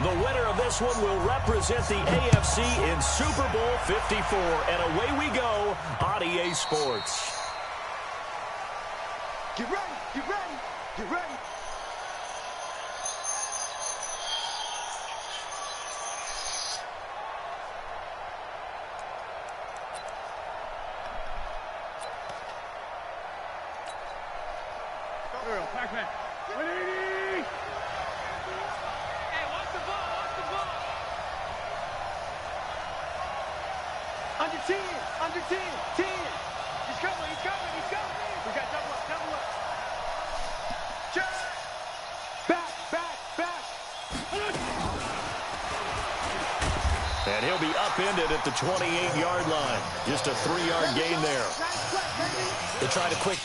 The winner of this one will represent the AFC in Super Bowl 54. And away we go on EA Sports. Get ready, get ready, get ready. Pac-Man. 180. Hey, watch the ball, watch the ball. Under 10, under 10, 10. He's coming, he's coming, he's coming. We got double up, double up. Check. Back, back, back. And he'll be upended at the 28-yard line. Just a 3-yard gain there. They tried a quick...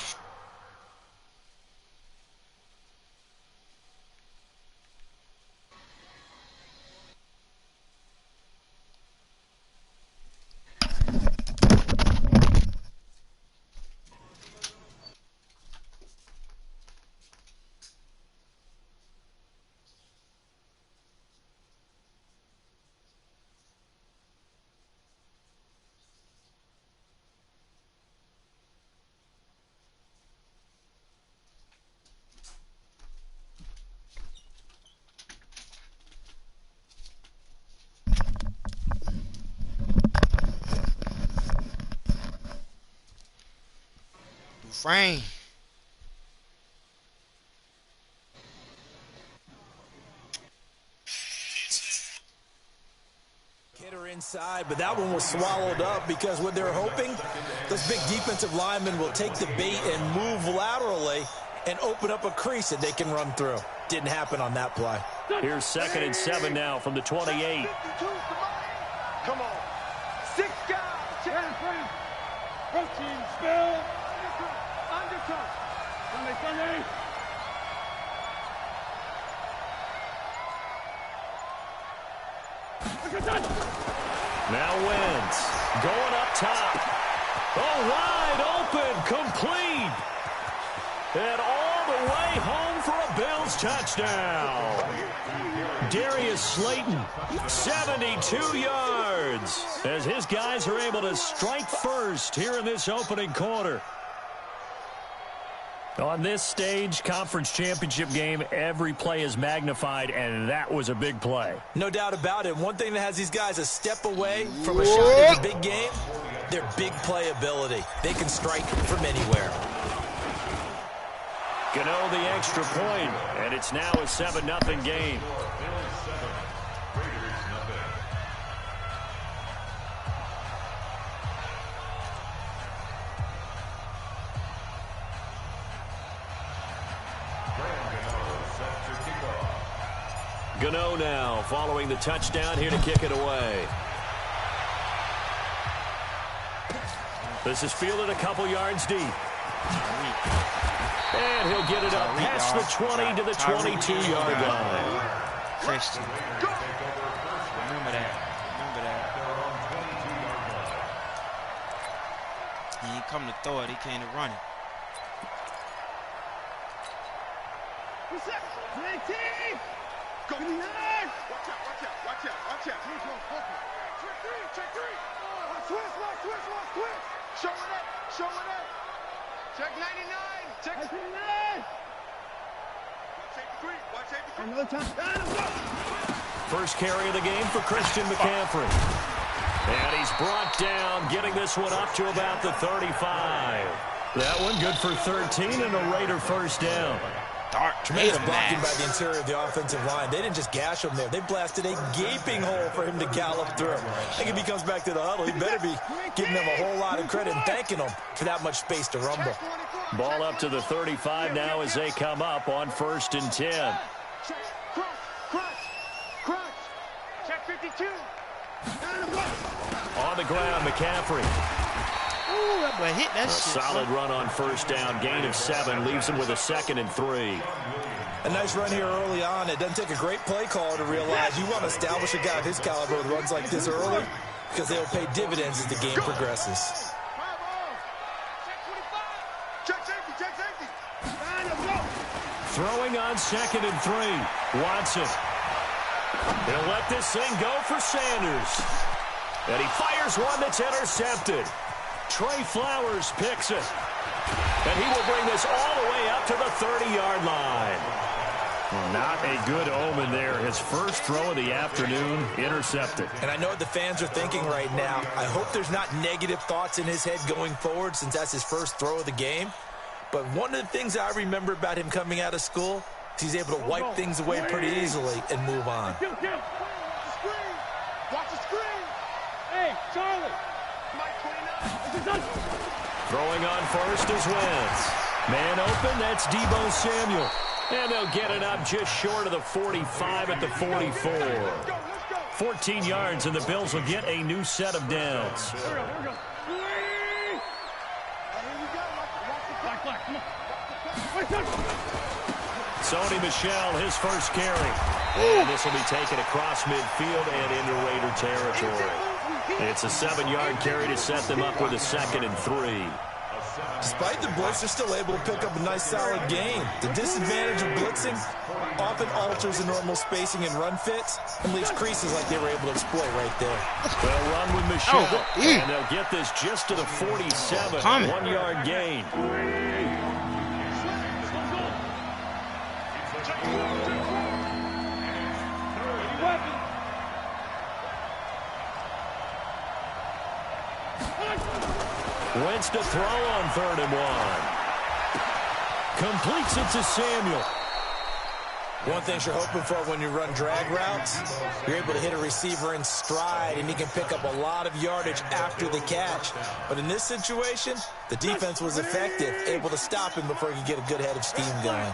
Frame. Hit her inside, but that one was swallowed up because what they're hoping, those big defensive linemen will take the bait and move laterally and open up a crease that they can run through. Didn't happen on that play. Here's 2nd and 7 now from the 28. Come on. 6 guys. Protein spill. Undercut. Sunday. Now Wentz going up top. Oh, wide open, complete. And all the way home for a Bills touchdown. Darius Slayton, 72 yards, as his guys are able to strike first here in this opening quarter. On this stage, conference championship game, every play is magnified, and that was a big play. No doubt about it. One thing that has these guys a step away from a shot in the big game, their big play ability. They can strike from anywhere. Gano the extra point, and it's now a 7-0 game. Gano now following the touchdown here to kick it away. This is fielded a couple yards deep. And he'll get it up past the 20 to the 22-yard line. Christian. Remember that. Remember that. He ain't come to throw it. He came to run it. What's up? 19. Go. Watch out, watch out, watch out, watch out. Check 3. Switch. Show it up. Check 99. Check 99. Watch 83. Another touchdown. First carry of the game for Christian McCaffrey. And he's brought down, getting this one up to about the 35. That one good for 13 and a Raider first down. Tremendous blocking by the interior of the offensive line. They didn't just gash him there. They blasted a gaping hole for him to gallop through. I think if he comes back to the huddle, he better be giving them a whole lot of credit and thanking them for that much space to rumble. Ball up to the 35 now as they come up on 1st and 10. Crunch. Check 52. On the ground, McCaffrey. Ooh, that boy hit that shit. Solid run on first down. Gain of 7 leaves him with a 2nd and 3. A nice run here early on. It doesn't take a great play call to realize you want to establish a guy of his caliber with runs like this early because they'll pay dividends as the game progresses. Check safety. Throwing on 2nd and 3. Watson. He'll let this thing go for Sanders. And he fires one that's intercepted. Trey Flowers picks it. And he will bring this all the way up to the 30-yard line. Well, not a good omen there. His first throw of the afternoon intercepted. And I know what the fans are thinking right now. I hope there's not negative thoughts in his head going forward since that's his first throw of the game. But one of the things I remember about him coming out of school is he's able to wipe things away pretty easily and move on. Watch the screen. Hey, Charlie. Mike, clean up. Throwing on first is Wentz. Man open, that's Deebo Samuel. And they'll get it up just short of the 45 at the 44. 14 yards, and the Bills will get a new set of downs. Here we go. Black, come on. Sony Michel, his first carry. And this will be taken across midfield and into Raider territory. It's a 7-yard carry to set them up with a 2nd and 3. Despite the blitz, they're still able to pick up a nice, solid gain. The disadvantage of blitzing often alters the normal spacing and run fits and leaves creases like they were able to exploit right there. They'll run with Michel, and they'll get this just to the 47. 1-yard gain. Wentz to throw on 3rd and 1. Completes it to Samuel. One thing you're hoping for when you run drag routes, you're able to hit a receiver in stride, and he can pick up a lot of yardage after the catch. But in this situation, the defense was effective, able to stop him before he could get a good head of steam going.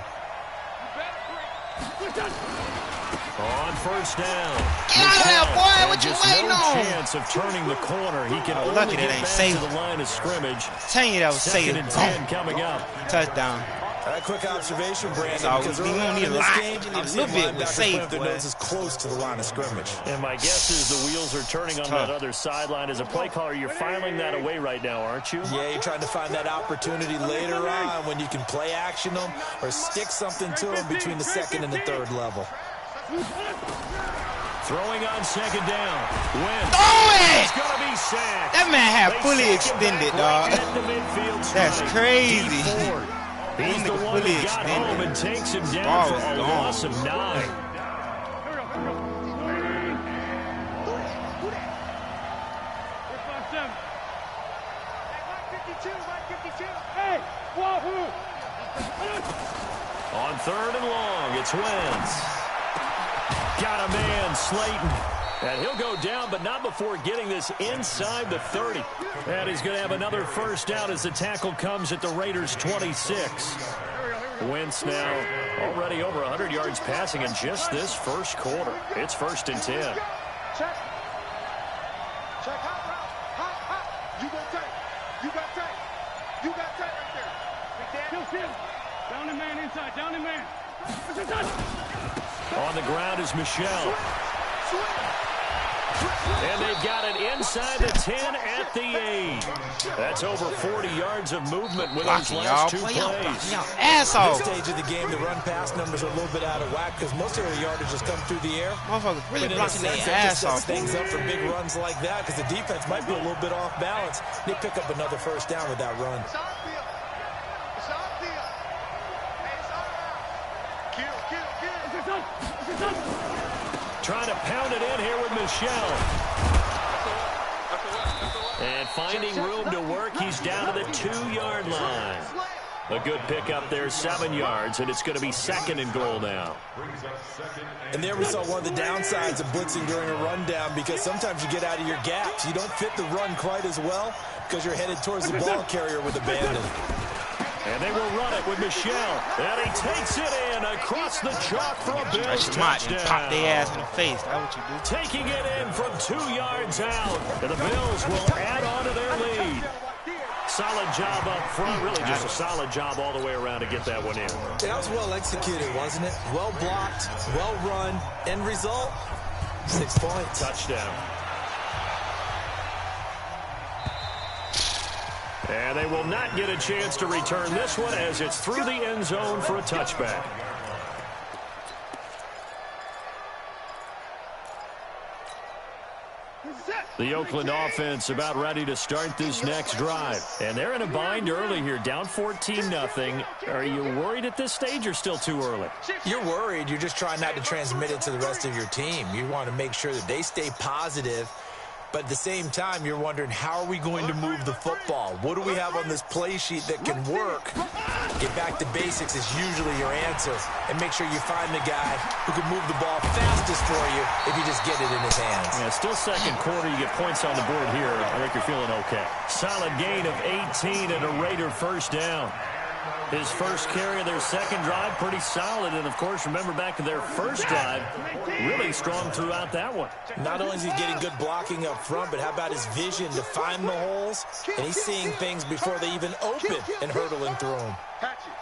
On first down. Get out of there, boy. What you waiting no on? chance of turning the corner. He can only lucky get that ain't back safe. to the line of scrimmage. Telling you that was safe. 2nd and 10 coming up. Touchdown. All right, quick observation, Brandon. So because we early don't on need in a this lot. game, You need I'm a seeing little bit with linebackers safe, put their boy. noses close to the line of scrimmage. And my guess is the wheels are turning on that other sideline. As a play caller, you're filing that away right now, aren't you? Yeah, you're trying to find that opportunity later on when you can play action them or stick something to them between the 2nd and the 3rd level. Throwing on 2nd down. Wentz. Throw it! He's going to be sacked. That man had They fully sack him extended, back dog. right at the midfield That's stripe. crazy. Dee Ford. He's the one fully that got extended. home and takes him down Ball for was a gone. loss of 9. Hey, wahoo! On 3rd and long, it's Wentz. Got a man, Slayton. And he'll go down, but not before getting this inside the 30. And he's going to have another first down as the tackle comes at the Raiders' 26. Wentz now already over 100 yards passing in just this first quarter. It's 1st and 10. Check. Check. Hot. You got tape. You got tape. You got tape right there. Kill. Down the man inside. Down the man. On the ground is Michel. And they've got it inside the 10 at the 8. That's over 40 yards of movement with those Blocking, y'all. last 2 Play y'all. plays. Y'all ass At off. this stage of the game, the run-pass numbers are a little bit out of whack because most of their yardage has come through the air. Motherfuckers really But in a blocking their sense, that ass just sets off. things up for big runs like that because the defense might be a little bit off balance. They pick up another first down with that run. It's our field. It's our field. Hey, it's all right. Kill. Trying to pound it in here with Michel. And finding room to work, he's down to the 2-yard line. A good pickup there, 7 yards, and it's going to be 2nd and goal now. And there we saw one of the downsides of blitzing during a rundown because sometimes you get out of your gaps. You don't fit the run quite as well because you're headed towards the ball carrier with abandon. And they will run it with Michel. And he takes it in across the chalk for a Bills Smart and pop their ass in touchdown. the face. That's what you do. Taking it in from 2 yards out. And the Bills will add on to their lead. Solid job up front. Really just a solid job all the way around to get that one in. That was well executed, wasn't it? Well blocked, well run. End result, 6 points. Touchdown. And they will not get a chance to return this one as it's through the end zone for a touchback. The Oakland offense about ready to start this next drive. And they're in a bind early here, down 14-0. Are you worried at this stage or still too early? You're worried. You're just trying not to transmit it to the rest of your team. You want to make sure that they stay positive. But at the same time, you're wondering, how are we going to move the football? What do we have on this play sheet that can work? Get back to basics is usually your answer. And make sure you find the guy who can move the ball fastest for you if you just get it in his hands. Yeah, still second quarter. You get points on the board here. I think you're feeling okay. Solid gain of 18 and a Raider first down. His first carry of their second drive, pretty solid. And, of course, remember back to their first drive, really strong throughout that one. Not only is he getting good blocking up front, but how about his vision to find the holes? And he's seeing things before they even open and hurtling through them. Hatchet.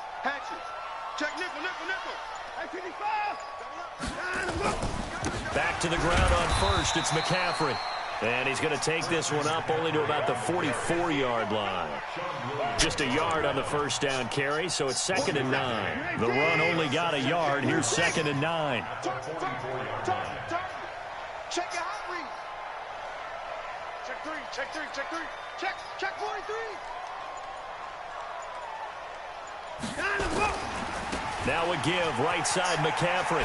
Check nickel. Back to the ground on first. It's McCaffrey. And he's going to take this one up only to about the 44-yard line. Just a yard on the first down carry, so it's 2nd and 9. The run only got a yard. Here's 2nd and 9. Check your hot read. Check 3. Check 43. Now a give, right side McCaffrey.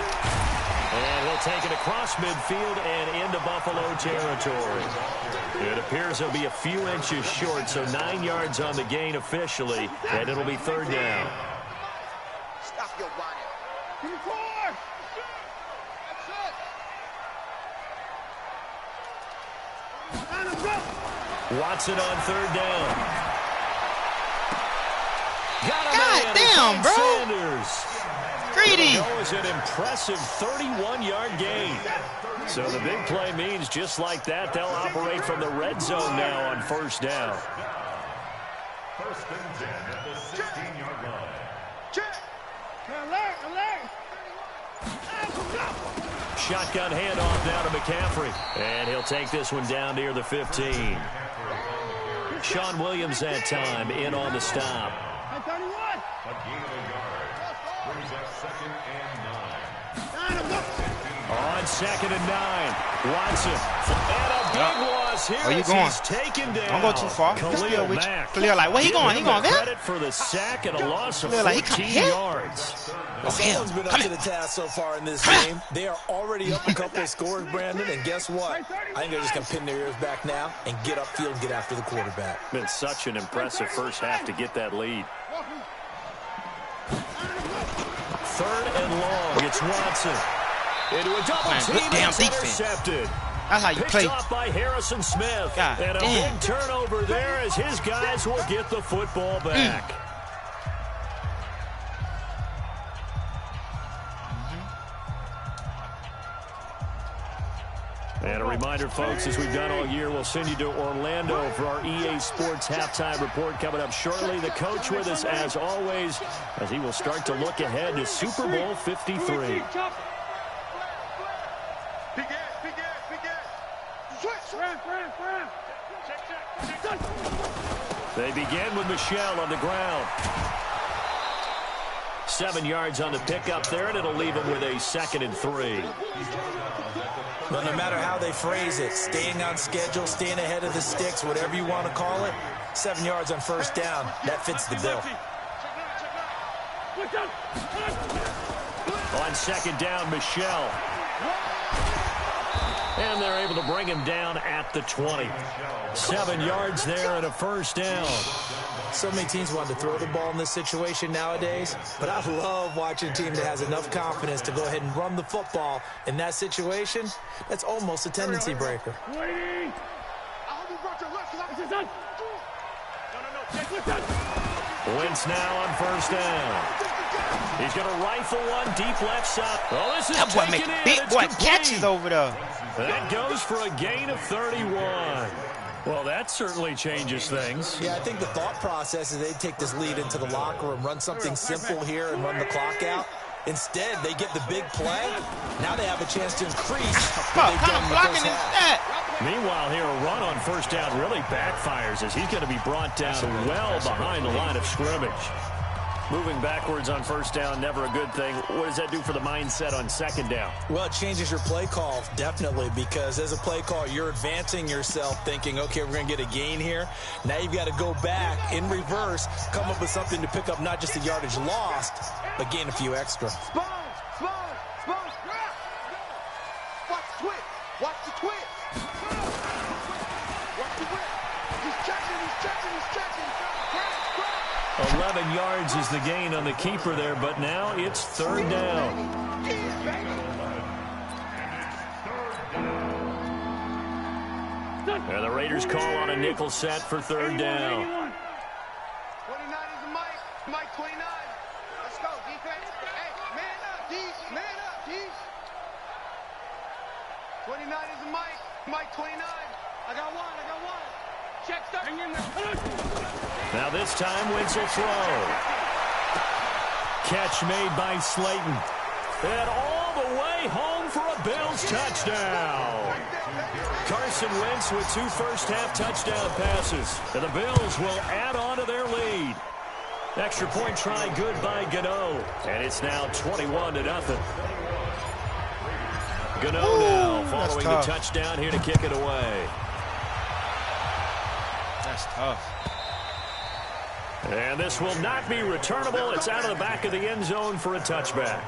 And he'll take it across midfield and into Buffalo territory. It appears he'll be a few inches short, so 9 yards on the gain officially, and it'll be 3rd down. Stop your body. Give me 4. That's it. Watson on 3rd down. Got him. God damn, bro. Sanders. Greedy. That was an impressive 31-yard gain. So the big play means just like that, they'll operate from the red zone now on first down. First and 10 at the 16-yard line. Check. Alert. Shotgun handoff now to McCaffrey. And he'll take this one down near the 15. Sean Williams that time in on the stop. At 31. A gain of a yard. Brings up 2nd and 9. On 2nd and 9. Watson. And a big loss here. Where you as going? He's taken down. Don't go too far. Khalil Mack. Khalil like, where he going? He going there? Credit for the sack and a loss of Khalil like, he 14 come here? yards. Someone's been up to the task so far in this game. They are already up a couple of scores, Brandon, and guess what? I think they're just going to pin their ears back now and get upfield and get after the quarterback. Been such an impressive first half to get that lead. 3rd and long. It's Watson. Into a double Man, team. good damn It's defense. intercepted. That's how you Picked play. off by Harrison Smith. God and a damn. big turnover there as his guys will get the football back. And a reminder, folks, as we've done all year, we'll send you to Orlando for our EA Sports halftime report coming up shortly. The coach with us, as always, as he will start to look ahead to Super Bowl 53. They begin with Michelle on the ground. 7 yards on the pickup there, and it'll leave him with a 2nd and 3. But no matter how they phrase it, staying on schedule, staying ahead of the sticks, whatever you want to call it, 7 yards on first down, that fits the bill. On 2nd down, Michelle. And they're able to bring him down at the 20. 7 yards there and a first down. So many teams want to throw the ball in this situation nowadays, but I love watching a team that has enough confidence to go ahead and run the football in that situation. That's almost a tendency breaker. Wentz now on first down. He's going to rifle one deep left side. Oh, this is That boy taken make in. big It's boy complete. catches over there. That goes for a gain of 31. Well, that certainly changes things. Yeah, I think the thought process is they'd take this lead into the locker room, run something simple here and run the clock out. Instead, they get the big play. Now they have a chance to increase what they've What kind done of in the blocking first is half. that? Meanwhile, here, a run on first down really backfires as he's going to be brought down well behind the line of scrimmage. Moving backwards on first down, never a good thing. What does that do for the mindset on second down? Well, it changes your play call, definitely, because as a play call, you're advancing yourself thinking, okay, we're going to get a gain here. Now you've got to go back in reverse, come up with something to pick up not just the yardage lost, but gain a few extra. Watch the twist. Watch the twist. Watch the whip. He's checking. 11 yards is the gain on the keeper there, but now it's third down. And the Raiders call on a nickel set for third down. 29 is Mike 29. Let's go, defense. Hey, man up, D. Man up, D. 29 is Mike 29. I got one. Check, start. Now this time, Wentz will throw. Catch made by Slayton. And all the way home for a Bills touchdown. Carson Wentz with 2 first-half touchdown passes. And the Bills will add on to their lead. Extra point try good by Gano. And it's now 21-0. Gano now following the touchdown here to kick it away. That's tough. And this will not be returnable. It's out of the back of the end zone for a touchback.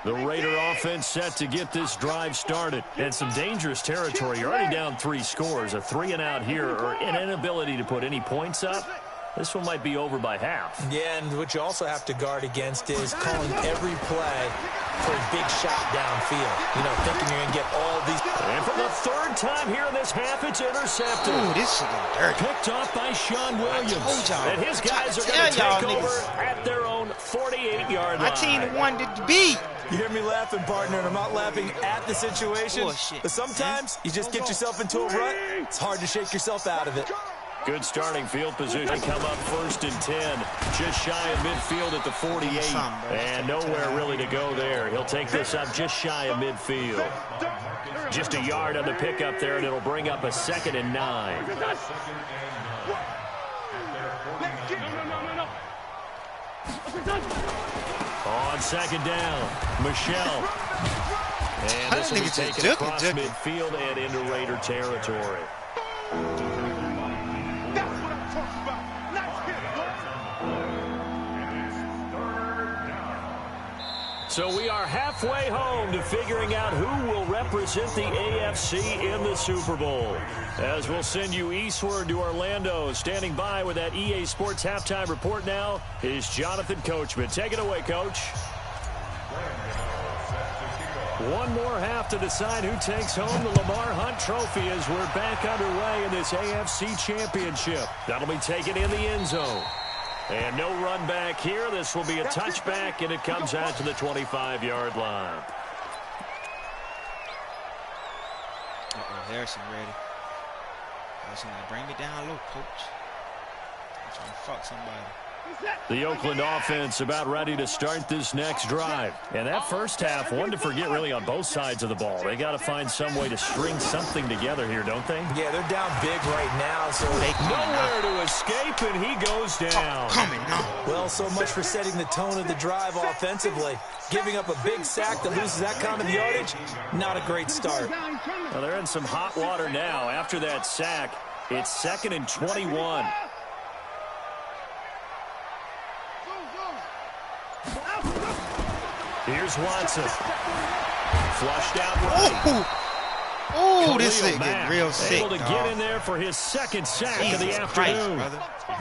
The Raider offense set to get this drive started. And some dangerous territory. You're already down 3 scores. A 3-and-out here or an inability to put any points up. This one might be over by half. Yeah, and what you also have to guard against is calling every play for a big shot downfield. You know, thinking you're going to get all these. And for the 3rd time here in this half, it's intercepted. Ooh, this is dirty. Picked off by Sean Williams. I told y'all. And his guys are going to take over at their own 48-yard line. My team wanted to beat. You hear me laughing, partner, and I'm not laughing at the situation. Bullshit. But sometimes you just get yourself into a rut. It's hard to shake yourself out of it. Good starting field position. They come up 1st and 10. Just shy of midfield at the 48. And nowhere really to go there. He'll take this up just shy of midfield. Just a yard on the pickup there, and it'll bring up a 2nd and 9. On 2nd down, Michelle. And this will be taken across midfield and into Raider territory. So we are halfway home to figuring out who will represent the AFC in the Super Bowl. As we'll send you eastward to Orlando. Standing by with that EA Sports halftime report now is Jonathan Coachman. Take it away, Coach. One more half to decide who takes home the Lamar Hunt Trophy as we're back underway in this AFC Championship. That'll be taken in the end zone. And no run back here. This will be a touchback, and it comes out to the 25-yard line. Harrison ready. Harrison, bring me down low, coach. I'm trying to fuck somebody. The Oakland offense about ready to start this next drive. And that first half, one to forget really on both sides of the ball. They got to find some way to string something together here, don't they? Yeah, they're down big right now, so nowhere to escape, and he goes down. Coming now. Well, so much for setting the tone of the drive offensively. Giving up a big sack that loses that kind of yardage, not a great start. Well, they're in some hot water now. After that sack, it's 2nd and 21. Here's Watson. Flushed out right. Oh, this thing getting real sick, able to get in there for his 2nd sack of the afternoon.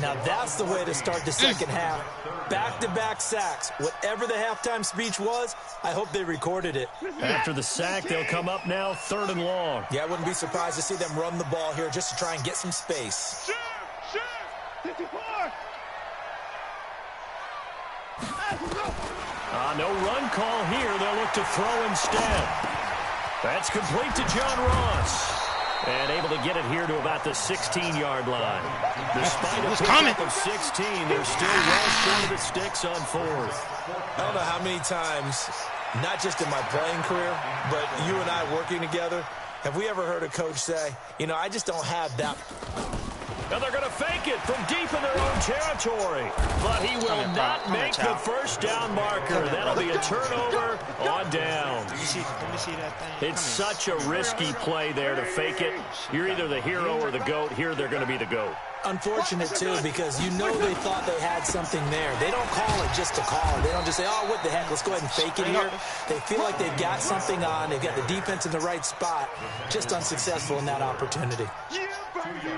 Now that's the way to start the second half. Back-to-back sacks. Whatever the halftime speech was, I hope they recorded it. After the sack, they'll come up now 3rd and long. Yeah, I wouldn't be surprised to see them run the ball here just to try and get some space. No run call here. They'll look to throw instead. That's complete to John Ross. And able to get it here to about the 16-yard line. Despite a pickup of 16, they're still well short of the sticks on 4th. I don't know how many times, not just in my playing career, but you and I working together, have we ever heard a coach say, you know, I just don't have that. And they're going to fake it from deep in their own territory. But he will not make the first down marker. That'll be a turnover on down. Let me see that thing. It's such a risky play there to fake it. You're either the hero or the GOAT. Here they're going to be the GOAT. Unfortunate, too, because you know they thought they had something there. They don't call it just to call it. They don't just say, oh, what the heck, let's go ahead and fake it here. They feel like they've got something on. They've got the defense in the right spot. Just unsuccessful in that opportunity.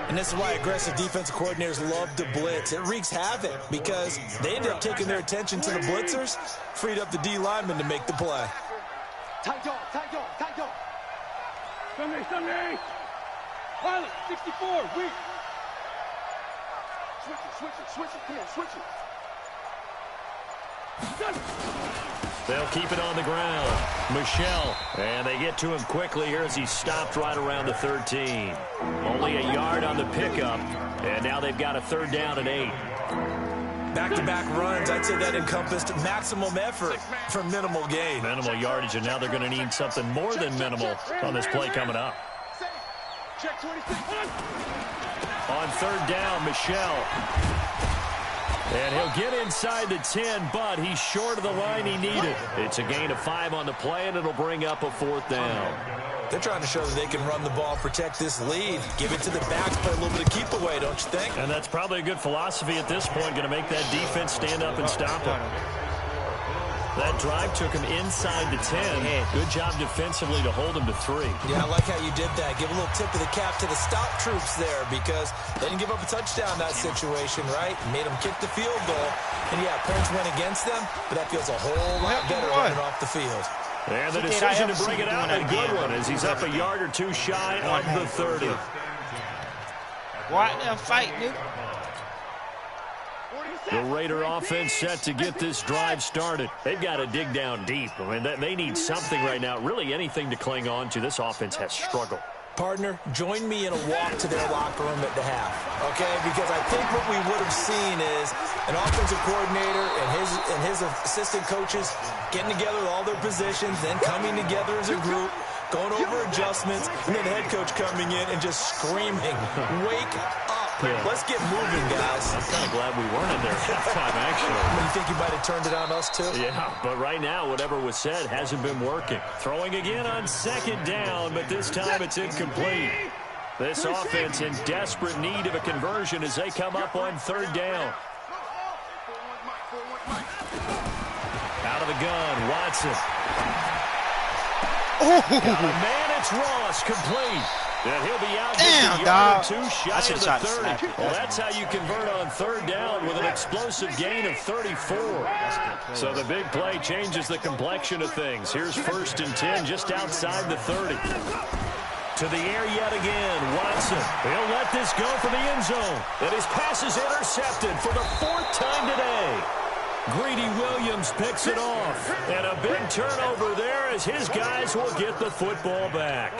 And this is why aggressive defensive coordinators love to blitz. It wreaks havoc because they end up taking their attention to the blitzers, freed up the D lineman to make the play. Tight dog, tight dog, tight dog. Sunday. Pilot, 64, weak. Switch it, come on, switch it. They'll keep it on the ground. Michel, and they get to him quickly here as he stopped right around the 13. Only a yard on the pickup, and now they've got a 3rd down and 8. Back-to-back runs, I'd say that encompassed maximum effort for minimal gain. Minimal yardage, and now they're going to need something more than minimal on this play coming up. Check 26. On 3rd down, Michel. And he'll get inside the 10, but he's short of the line he needed. It's a gain of 5 on the play, and it'll bring up a 4th down. They're trying to show that they can run the ball, protect this lead, give it to the backs, play a little bit of keep away, don't you think? And that's probably a good philosophy at this point, going to make that defense stand up and stop him. That drive took him inside the 10. Good job defensively to hold him to 3. Yeah, I like how you did that. Give a little tip of the cap to the stop troops there because they didn't give up a touchdown in that situation, right? Made them kick the field goal. And, yeah, points went against them, but that feels a whole lot better running off the field. And the decision to bring it out, a good one, as he's up a yard or 2 shy of the 30. What? They'll fight, dude. The Raider offense set to get this drive started. They've got to dig down deep. I mean, they need something right now, really anything to cling on to. This offense has struggled. Partner, join me in a walk to their locker room at the half, okay? Because I think what we would have seen is an offensive coordinator and his assistant coaches getting together with all their positions, then coming together as a group, going over adjustments, and then the head coach coming in and just screaming, wake up. Yeah. Let's get moving, guys. I'm kind of glad we weren't in there halftime, actually. You think you might have turned it on us, too? Yeah, but right now, whatever was said hasn't been working. Throwing again on 2nd down, but this time it's incomplete. This offense in desperate need of a conversion as they come up on 3rd down. Out of the gun, Watson. Got a man, it's Ross, complete. And he'll be out just a yard or 2 shy of the 30. Well, that's how you convert on 3rd down with an explosive gain of 34. So the big play changes the complexion of things. Here's 1st and 10 just outside the 30. To the air yet again, Watson. He'll let this go for the end zone. And his pass is intercepted for the 4th time today. Greedy Williams picks it off. And a big turnover there as his guys will get the football back.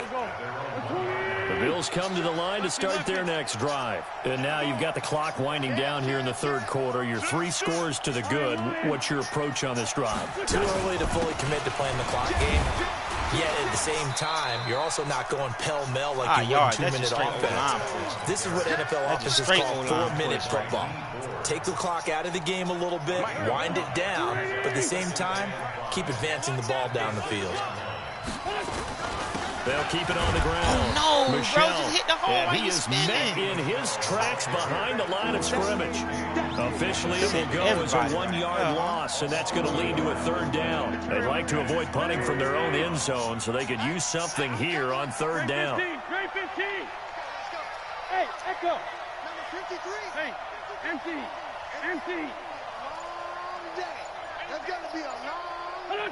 The Bills come to the line to start their next drive. And now you've got the clock winding down here in the 3rd quarter. You're 3 scores to the good. What's your approach on this drive? Too early to fully commit to playing the clock game. Yet at the same time, you're also not going pell-mell like you would in 2-minute offense. This is what NFL offenses call 4-minute football. Take the clock out of the game a little bit, wind it down, but at the same time, keep advancing the ball down the field. They'll keep it on the ground. Oh, no. Michel, Bro just hit the hole and while he he's is spinning. met in his tracks behind the line of scrimmage. Officially, it will go as a 1-yard loss, and that's going to lead to a 3rd down. They'd like to avoid punting from their own end zone, so they could use something here on 3rd down. Trey 15. Hey, Echo. Number 53. Hey, empty. Empty. Long day. That's going to be a long day.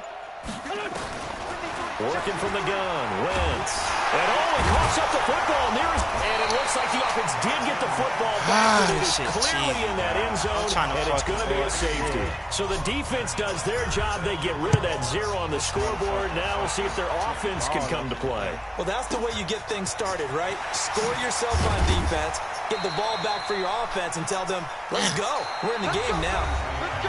Working from the gun, Wentz. And he coughs up the football nearest. And it looks like the offense did get the football back, but it is clearly in that end zone, and it's going to be a safety. So the defense does their job. They get rid of that 0 on the scoreboard. Now we'll see if their offense can come to play. Well, that's the way you get things started, right? Score yourself on defense, get the ball back for your offense, and tell them, let's go. We're in the game now.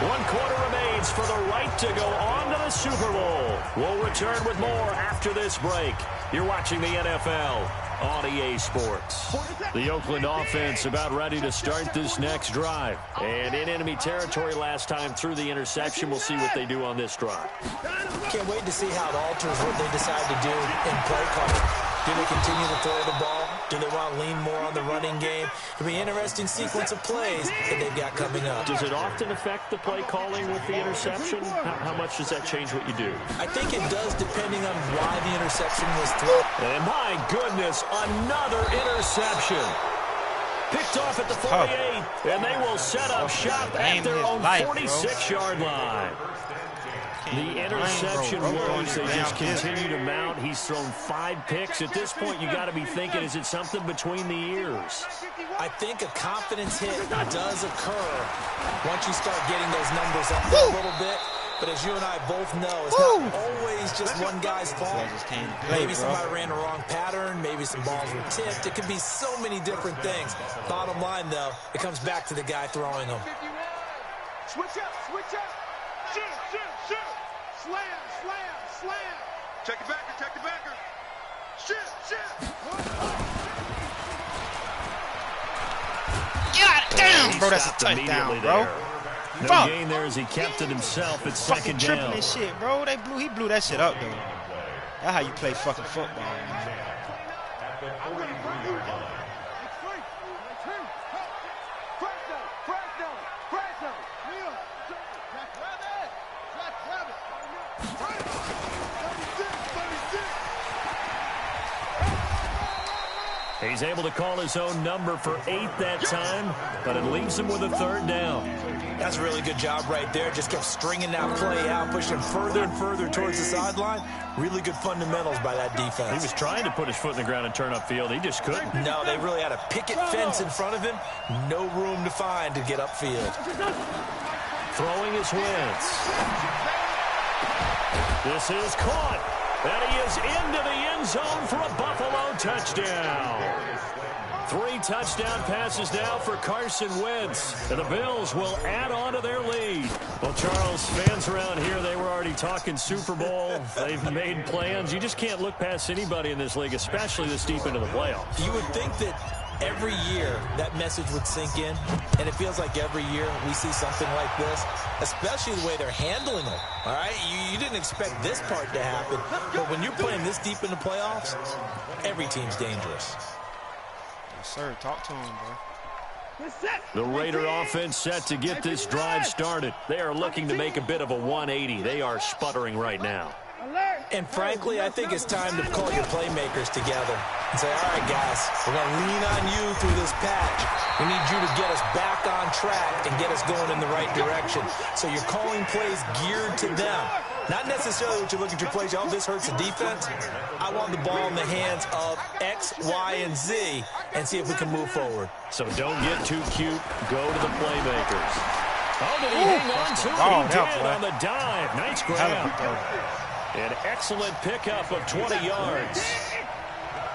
1 quarter remains for the right to go on to the Super Bowl. We'll return with more after this break. You're watching the NFL on EA Sports. The Oakland offense about ready to start this next drive. And in enemy territory last time through the interception. We'll see what they do on this drive. Can't wait to see how it alters what they decide to do in play calling. Do they continue to throw the ball? Do they want to lean more on the running game? It'll be an interesting sequence of plays that they've got coming up. Does it often affect the play calling with the interception? How much does that change what you do? I think it does, depending on why the interception was thrown. And my goodness, another interception. Picked off at the 48, and they will set up shop at their own 46-yard line. The interception woes, they just continue to mount. He's thrown 5 picks. At this point, you got to be thinking, is it something between the ears? I think a confidence hit does occur once you start getting those numbers up there a little bit. But as you and I both know, it's not always just one guy's fault. Maybe somebody ran the wrong pattern. Maybe some balls were tipped. It could be so many different things. Bottom line, though, it comes back to the guy throwing them. Switch up, switch up. Shoot, shoot, shoot. Slam, slam, slam. Check the backer, check the backer. Shoot, shoot. God damn, bro, that's a touchdown, bro. No gain there as he kept it himself. It's second down. Tripping this shit, bro. He blew that shit up, though. That's how you play fucking football, man. He's able to call his own number for 8 that time, but it leaves him with a 3rd down. That's a really good job right there. Just kept stringing that play out, pushing further and further towards the sideline. Really good fundamentals by that defense. He was trying to put his foot in the ground and turn upfield. He just couldn't. No, they really had a picket fence in front of him. No room to find to get upfield. Throwing his Wentz. This is caught. And he is into the end zone for a Buffalo touchdown. 3 touchdown passes now for Carson Wentz. And the Bills will add on to their lead. Well, Charles, fans around here, they were already talking Super Bowl. They've made plans. You just can't look past anybody in this league, especially this deep into the playoffs. You would think that every year that message would sink in, and it feels like every year we see something like this, especially the way they're handling them. All right, you didn't expect this part to happen, but when you're playing this deep in the playoffs, every team's dangerous. Yes, sir. Talk to him, bro. The Raider offense set to get this drive started. They are looking to make a bit of a 180. They are sputtering right now. And frankly, I think it's time to call your playmakers together and say, all right, guys, we're going to lean on you through this patch. We need you to get us back on track and get us going in the right direction. So you're calling plays geared to them. Not necessarily what you look at your plays, oh, this hurts the defense. I want the ball in the hands of X, Y, and Z and see if we can move forward. So don't get too cute. Go to the playmakers. Oh, did he hang on to it? He did on the dive. Nice grab. An excellent pickup of 20 yards.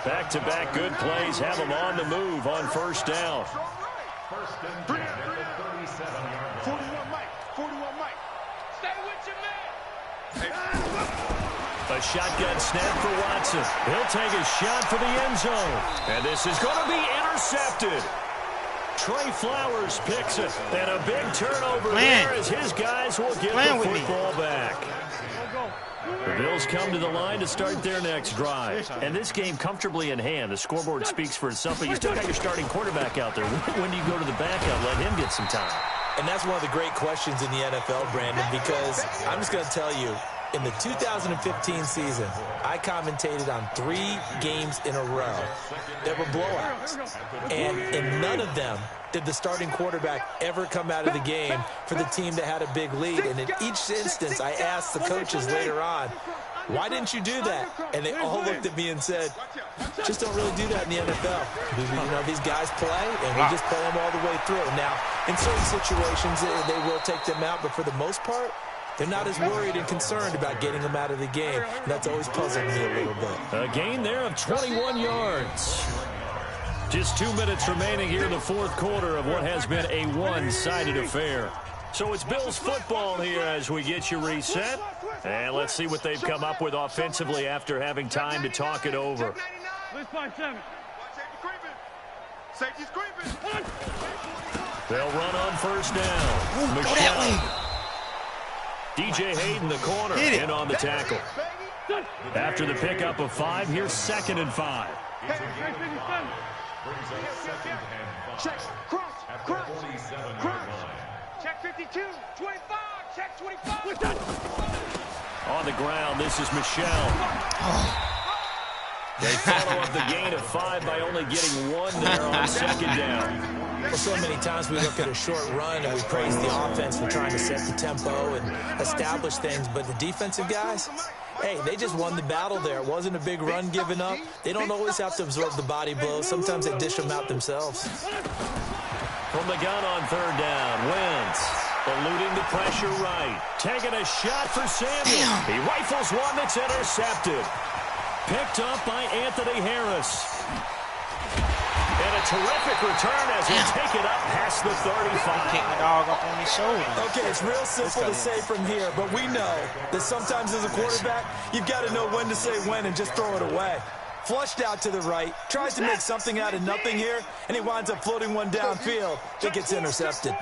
Back-to-back good plays have them on the move on 1st down. 41 Mike. 41 Mike. Stay with your man. A shotgun snap for Watson. He'll take a shot for the end zone. And this is going to be intercepted. Trey Flowers picks it. And a big turnover there as his guys will get the football back. The Bills come to the line to start their next drive. And this game comfortably in hand. The scoreboard speaks for itself, but you still got your starting quarterback out there. When do you go to the backup, let him get some time? And that's one of the great questions in the NFL, Brandon, because I'm just going to tell you, in the 2015 season, I commentated on 3 games in a row that were blowouts. And in none of them did the starting quarterback ever come out of the game for the team that had a big lead. And in each instance, I asked the coaches later on, why didn't you do that? And they all looked at me and said, just don't really do that in the NFL. You know, these guys play, and we just play them all the way through. Now, in certain situations, they will take them out, but for the most part, they're not as worried and concerned about getting them out of the game. And that's always puzzled me a little bit. A gain there of 21 yards. Just 2 minutes remaining here in the 4th quarter of what has been a one-sided affair. So it's Bills football here as we get you reset. And let's see what they've come up with offensively after having time to talk it over. Safety's creeping. They'll run on first down. Go that way. DJ Hayden, the corner, in on the tackle. After the pickup of 5, here's 2nd and 5. Check, cross. Check 52, 25, check 25. On the ground, this is Michelle. They follow up the gain of 5 by only getting 1 there on 2nd down. Well, so many times we look at a short run and we praise the offense for trying to set the tempo and establish things, but the defensive guys, hey, they just won the battle there. It wasn't a big run given up. They don't always have to absorb the body blows. Sometimes they dish them out themselves. From the gun on 3rd down, Wentz eluding the pressure right. Taking a shot for Samuel. He rifles one that's intercepted. Picked up by Anthony Harris. And a terrific return as he take it up past the 35. Kick the dog up on his shoulder. Okay, it's real simple to say from here, but we know that sometimes as a quarterback, you've got to know when to say when and just throw it away. Flushed out to the right, tries to make something out of nothing here, and he winds up floating one downfield. It gets intercepted.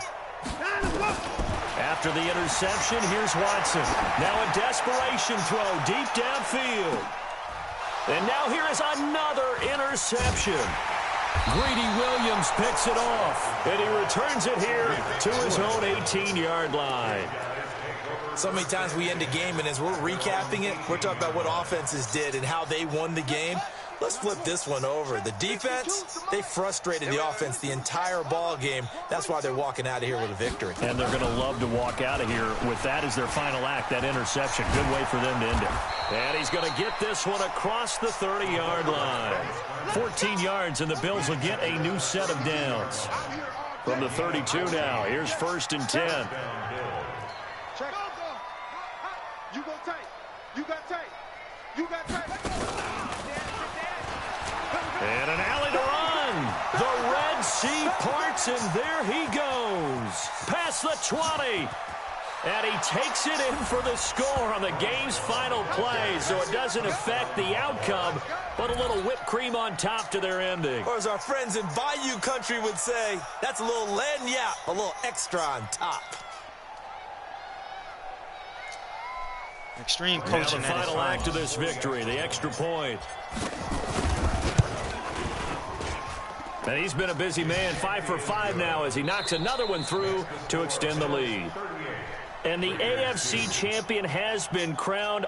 After the interception, here's Watson. Now a desperation throw deep downfield. And now here is another interception. Greedy Williams picks it off, and he returns it here to his own 18-yard line. So many times we end a game, and as we're recapping it, we're talking about what offenses did and how they won the game. Let's flip this one over. The defense, they frustrated the offense the entire ball game. That's why they're walking out of here with a victory. And they're going to love to walk out of here with that as their final act, that interception. Good way for them to end it. And he's going to get this one across the 30-yard line. 14 yards, and the Bills will get a new set of downs. From the 32 now, here's 1st and 10. Check. You go tight. You got tight. You got tight. And an alley to run. The Red Sea parts, and there he goes. Past the 20. And he takes it in for the score on the game's final play, so it doesn't affect the outcome, but a little whipped cream on top to their ending. Or as our friends in Bayou Country would say, that's a little lagniappe, a little extra on top. Extreme Now coaching. the final act of this victory, the extra point. And he's been a busy man, 5 for 5 now as he knocks another one through to extend the lead. And the AFC champion has been crowned.